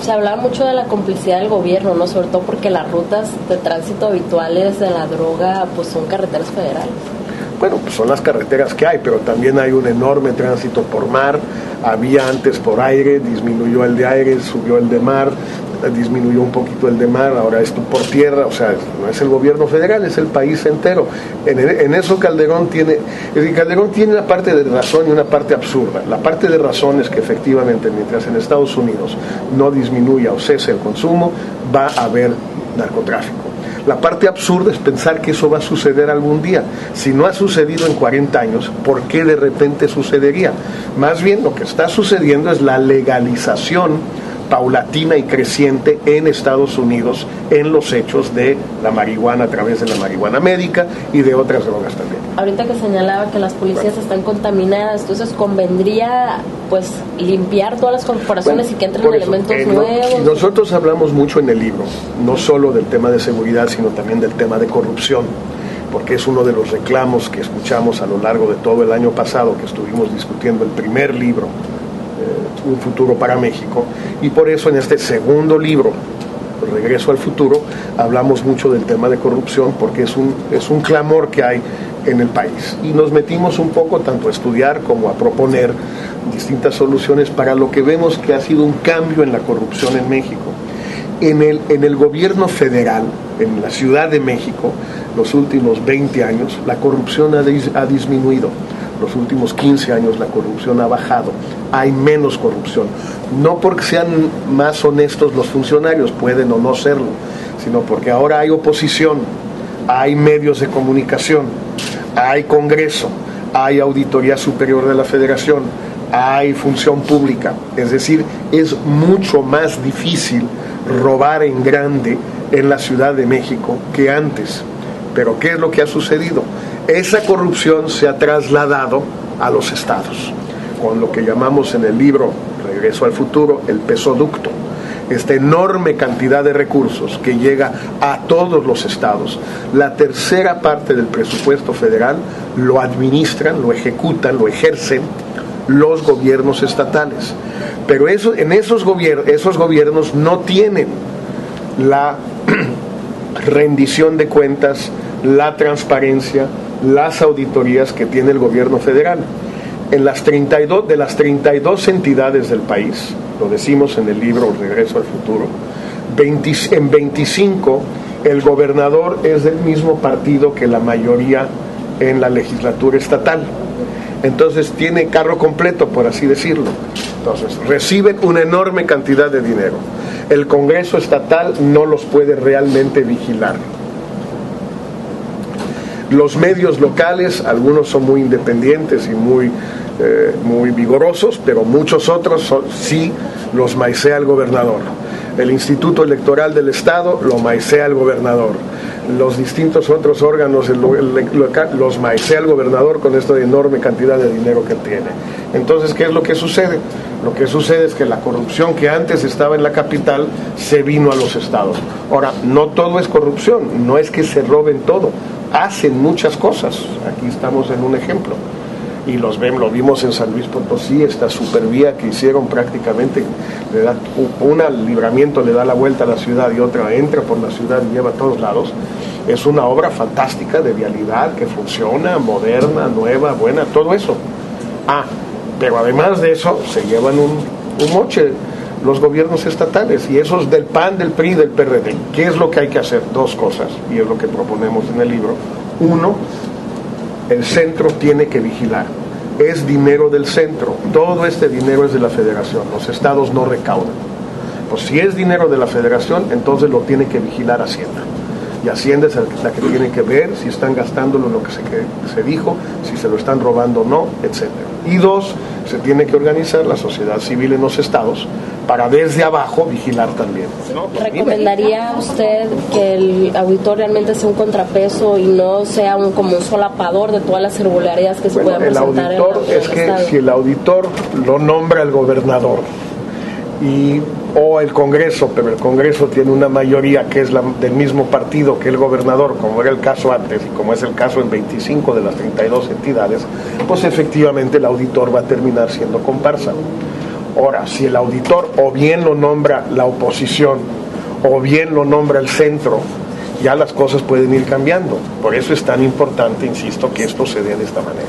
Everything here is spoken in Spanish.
Se hablaba mucho de la complicidad del gobierno, ¿no? Sobre todo porque las rutas de tránsito habituales de la droga pues son carreteras federales. Bueno, pues son las carreteras que hay, pero también hay un enorme tránsito por mar. Había antes por aire, disminuyó el de aire, subió el de mar, disminuyó un poquito el de mar, ahora esto por tierra. O sea, no es el gobierno federal, es el país entero. En eso Calderón tiene una parte de razón y una parte absurda. La parte de razón es que efectivamente mientras en Estados Unidos no disminuya o cese el consumo, va a haber narcotráfico. La parte absurda es pensar que eso va a suceder algún día. Si no ha sucedido en 40 años, ¿por qué de repente sucedería? Más bien lo que está sucediendo es la legalización paulatina y creciente en Estados Unidos en los hechos de la marihuana a través de la marihuana médica y de otras drogas también. Ahorita que señalaba que las policías están contaminadas, entonces convendría pues limpiar todas las corporaciones y que entren elementos nuevos. Nosotros hablamos mucho en el libro, no solo del tema de seguridad, sino también del tema de corrupción, porque es uno de los reclamos que escuchamos a lo largo de todo el año pasado que estuvimos discutiendo el primer libro, Un futuro para México, y por eso en este segundo libro, Regreso al futuro, hablamos mucho del tema de corrupción, porque es un clamor que hay en el país, y nos metimos un poco tanto a estudiar como a proponer distintas soluciones para lo que vemos que ha sido un cambio en la corrupción en México. En el gobierno federal, en la Ciudad de México, los últimos 20 años, la corrupción ha disminuido. Los últimos 15 años la corrupción ha bajado, hay menos corrupción. No porque sean más honestos los funcionarios, pueden o no serlo, sino porque ahora hay oposición, hay medios de comunicación, hay Congreso, hay Auditoría Superior de la Federación, hay función pública. Es decir, es mucho más difícil robar en grande en la Ciudad de México que antes. Pero ¿qué es lo que ha sucedido? Esa corrupción se ha trasladado a los estados, con lo que llamamos en el libro Regreso al futuro el pesoducto, esta enorme cantidad de recursos que llega a todos los estados. La tercera parte del presupuesto federal lo administran, lo ejecutan, lo ejercen los gobiernos estatales. Pero esos gobiernos no tienen la rendición de cuentas, la transparencia, las auditorías que tiene el gobierno federal. De las 32 entidades del país, lo decimos en el libro Regreso al futuro, en 25 el gobernador es del mismo partido que la mayoría en la legislatura estatal. Entonces tiene carro completo, por así decirlo. Entonces reciben una enorme cantidad de dinero. El Congreso estatal no los puede realmente vigilar. Los medios locales, algunos son muy independientes y muy vigorosos, pero muchos otros sí los maicea el gobernador. El Instituto Electoral del Estado lo maicea el gobernador. Los distintos otros órganos los maicea el gobernador con esta enorme cantidad de dinero que tiene. Entonces, ¿qué es lo que sucede? Lo que sucede es que la corrupción que antes estaba en la capital se vino a los estados. Ahora, no todo es corrupción, no es que se roben todo, hacen muchas cosas. Aquí estamos en un ejemplo. Y lo vimos en San Luis Potosí, esta supervía que hicieron prácticamente, le da un libramiento, le da la vuelta a la ciudad y otra entra por la ciudad y lleva a todos lados. Es una obra fantástica de vialidad que funciona, moderna, nueva, buena, todo eso. Pero además de eso se llevan un moche los gobiernos estatales, y esos del PAN, del PRI, del PRD. ¿Qué es lo que hay que hacer? Dos cosas, y es lo que proponemos en el libro. Uno, el centro tiene que vigilar. Es dinero del centro. Todo este dinero es de la federación. Los estados no recaudan. Pues si es dinero de la federación, entonces lo tiene que vigilar Hacienda. Y Hacienda es la que tiene que ver si están gastándolo en lo que se dijo, si se lo están robando o no, etc. Y dos, se tiene que organizar la sociedad civil en los estados para desde abajo vigilar también. ¿Recomendaría usted que el auditor realmente sea un contrapeso y no sea como un solapador de todas las irregularidades que se puedan presentar? El auditor es que si el auditor lo nombra el gobernador o el Congreso, pero el Congreso tiene una mayoría que es del mismo partido que el gobernador, como era el caso antes y como es el caso en 25 de las 32 entidades, pues efectivamente el auditor va a terminar siendo comparsa. Ahora, si el auditor o bien lo nombra la oposición o bien lo nombra el centro, ya las cosas pueden ir cambiando. Por eso es tan importante, insisto, que esto se dé de esta manera.